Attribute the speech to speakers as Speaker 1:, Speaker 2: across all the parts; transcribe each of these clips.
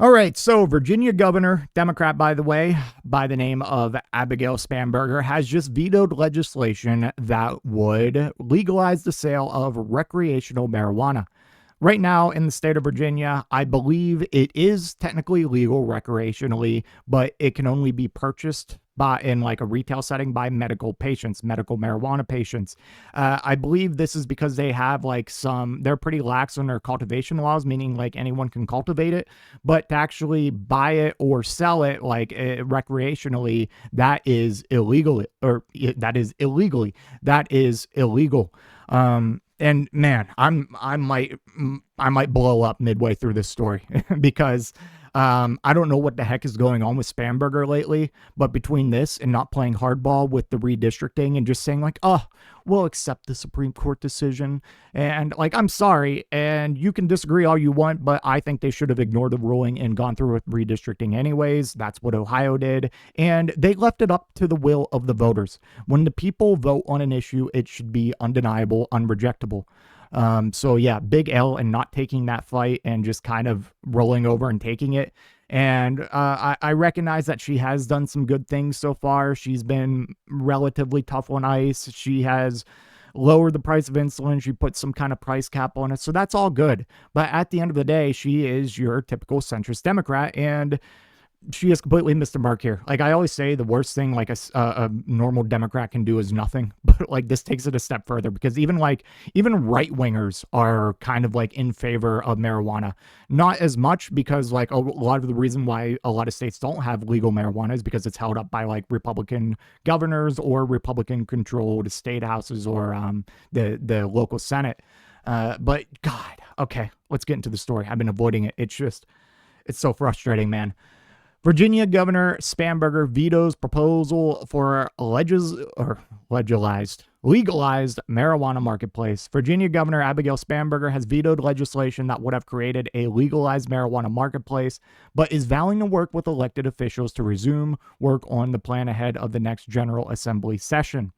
Speaker 1: All right, so Virginia Governor, Democrat by the way, by the name of Abigail Spanberger, has just vetoed legislation that would legalize the sale of recreational marijuana. Right now in the state of Virginia, I believe it is technically legal recreationally, but it can only be purchased in like a retail setting by medical patients, medical marijuana patients. I believe this is because they have they're pretty lax on their cultivation laws, meaning like anyone can cultivate it, but to actually buy it or sell it recreationally, that is illegal, that is illegal. And man, I might blow up midway through this story because I don't know what the heck is going on with Spanberger lately, but between this and not playing hardball with the redistricting and just saying like, oh, we'll accept the Supreme Court decision. And like, I'm sorry. And you can disagree all you want, but I think they should have ignored the ruling and gone through with redistricting anyways. That's what Ohio did. And they left it up to the will of the voters. When the people vote on an issue, it should be undeniable, unrejectable. So yeah, big L and not taking that fight and just kind of rolling over and taking it. And I recognize that she has done some good things so far. She's been relatively tough on ICE. She has lowered the price of insulin. She put some kind of price cap on it. So that's all good. But at the end of the day, she is your typical centrist Democrat, and she has completely missed the mark here. Like I always say, the worst thing like a normal Democrat can do is nothing. But like this takes it a step further, because even right wingers are kind of like in favor of marijuana. Not as much, because like a lot of the reason why a lot of states don't have legal marijuana is because it's held up by like Republican governors or Republican controlled state houses or the local Senate. But God, okay, let's get into the story. I've been avoiding it. It's so frustrating, man. Virginia Governor Spanberger vetoes proposal for legalized marijuana marketplace. Virginia Governor Abigail Spanberger has vetoed legislation that would have created a legalized marijuana marketplace, but is vowing to work with elected officials to resume work on the plan ahead of the next General Assembly session.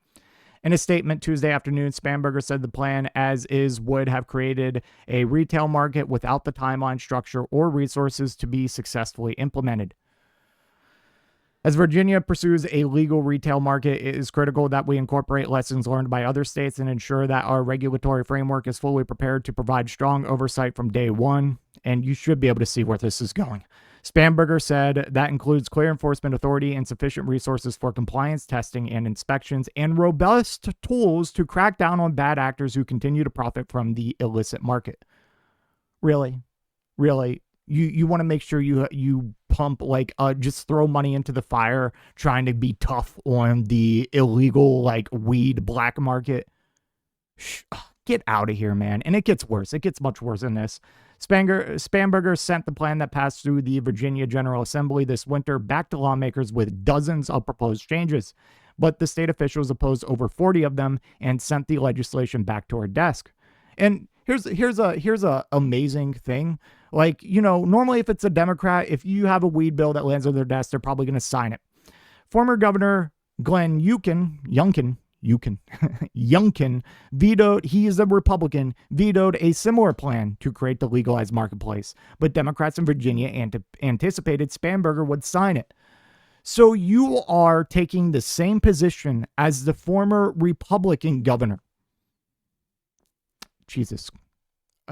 Speaker 1: In a statement Tuesday afternoon, Spanberger said the plan as is would have created a retail market without the timeline, structure, or resources to be successfully implemented. As Virginia pursues a legal retail market, it is critical that we incorporate lessons learned by other states and ensure that our regulatory framework is fully prepared to provide strong oversight from day one. And you should be able to see where this is going. Spanberger said that includes clear enforcement authority and sufficient resources for compliance testing and inspections, and robust tools to crack down on bad actors who continue to profit from the illicit market. Really? You want to make sure you pump just throw money into the fire trying to be tough on the illegal weed black market. Get out of here, man. And it gets worse. It gets much worse than this. Spanberger sent the plan that passed through the Virginia General Assembly this winter back to lawmakers with dozens of proposed changes, but the state officials opposed over 40 of them and sent the legislation back to her desk. And here's a amazing thing. Normally if it's a Democrat, if you have a weed bill that lands on their desk, they're probably going to sign it. Former Governor Glenn Youngkin vetoed, he is a Republican, vetoed a similar plan to create the legalized marketplace, but Democrats in Virginia anticipated Spanberger would sign it. So you are taking the same position as the former Republican governor. Jesus,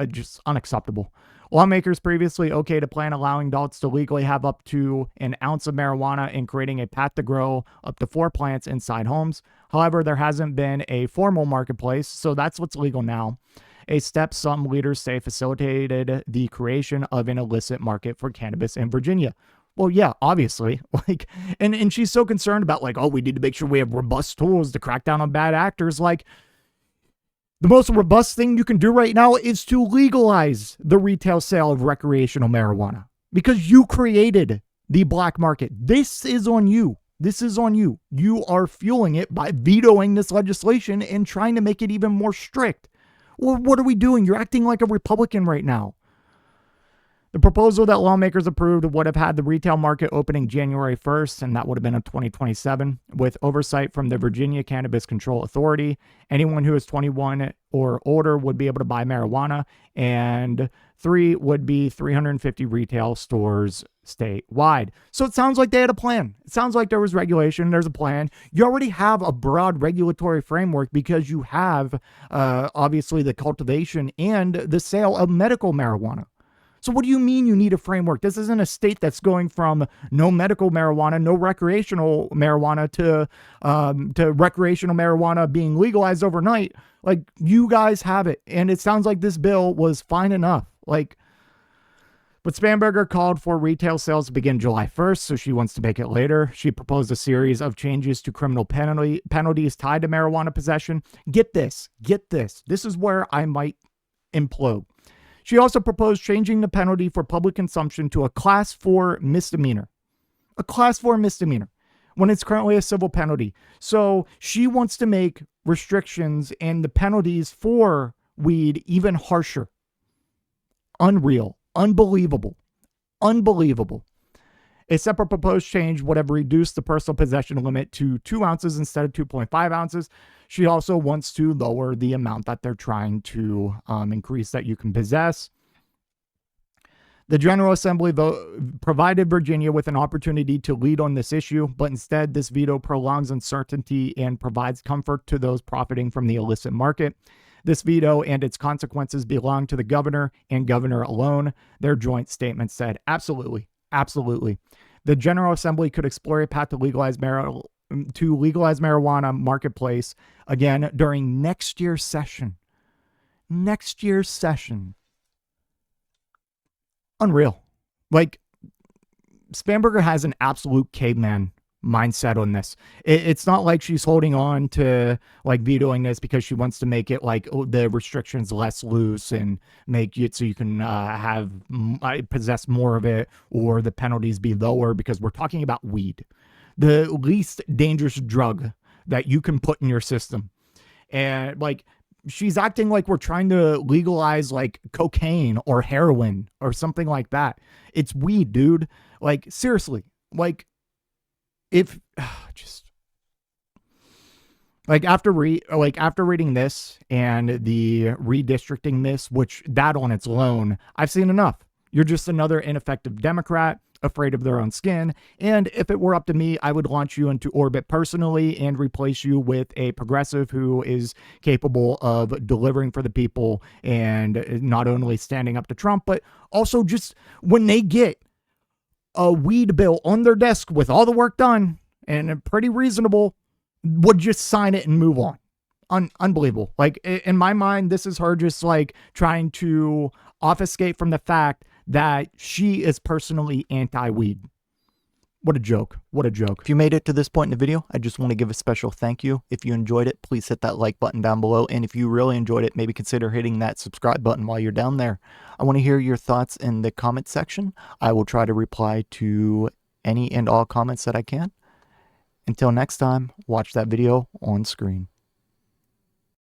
Speaker 1: just unacceptable. Lawmakers previously okayed a plan allowing adults to legally have up to an ounce of marijuana and creating a path to grow up to 4 plants inside homes. However, there hasn't been a formal marketplace, so that's what's legal now. A step some leaders say facilitated the creation of an illicit market for cannabis in Virginia. Well, yeah, obviously. And she's so concerned about we need to make sure we have robust tools to crack down on bad actors. The most robust thing you can do right now is to legalize the retail sale of recreational marijuana, because you created the black market. This is on you. You are fueling it by vetoing this legislation and trying to make it even more strict. Well, what are we doing? You're acting like a Republican right now. The proposal that lawmakers approved would have had the retail market opening January 1st, and that would have been in 2027, with oversight from the Virginia Cannabis Control Authority. Anyone who is 21 or older would be able to buy marijuana, and 3 would be 350 retail stores statewide. So it sounds like they had a plan. It sounds like there was regulation. There's a plan. You already have a broad regulatory framework because you have, obviously, the cultivation and the sale of medical marijuana. So what do you mean you need a framework? This isn't a state that's going from no medical marijuana, no recreational marijuana to recreational marijuana being legalized overnight. Like, you guys have it. And it sounds like this bill was fine enough. Like, but Spanberger called for retail sales to begin July 1st, so she wants to make it later. She proposed a series of changes to criminal penalties tied to marijuana possession. Get this. This is where I might implode. She also proposed changing the penalty for public consumption to a Class 4 misdemeanor. A Class 4 misdemeanor, when it's currently a civil penalty. So she wants to make restrictions and the penalties for weed even harsher. Unreal. Unbelievable. A separate proposed change would have reduced the personal possession limit to 2 ounces instead of 2.5 ounces. She also wants to lower the amount that they're trying to increase that you can possess. The General Assembly provided Virginia with an opportunity to lead on this issue, but instead this veto prolongs uncertainty and provides comfort to those profiting from the illicit market. This veto and its consequences belong to the governor and governor alone. Their joint statement said, absolutely. The General Assembly could explore a path to legalize marijuana marketplace again during next year's session. Unreal. Like, Spanberger has an absolute caveman mindset on this. It's not like she's holding on to like vetoing this because she wants to make it like the restrictions less loose and make it so you can possess more of it, or the penalties be lower, because we're talking about weed, the least dangerous drug that you can put in your system. And like, she's acting like we're trying to legalize like cocaine or heroin or something like that. It's weed, dude. Like, seriously, like, if after reading this and the redistricting this, which that on its own, I've seen enough. You're just another ineffective Democrat, afraid of their own skin. And if it were up to me, I would launch you into orbit personally and replace you with a progressive who is capable of delivering for the people and not only standing up to Trump, but also just when they get a weed bill on their desk with all the work done and pretty reasonable, would just sign it and move on. Unbelievable. Like, in my mind, this is her just like trying to obfuscate from the fact that she is personally anti-weed. What a joke. If you made it to this point in the video, I just want to give a special thank you. If you enjoyed it, please hit that like button down below. And if you really enjoyed it, maybe consider hitting that subscribe button while you're down there. I want to hear your thoughts in the comment section. I will try to reply to any and all comments that I can. Until next time, watch that video on screen.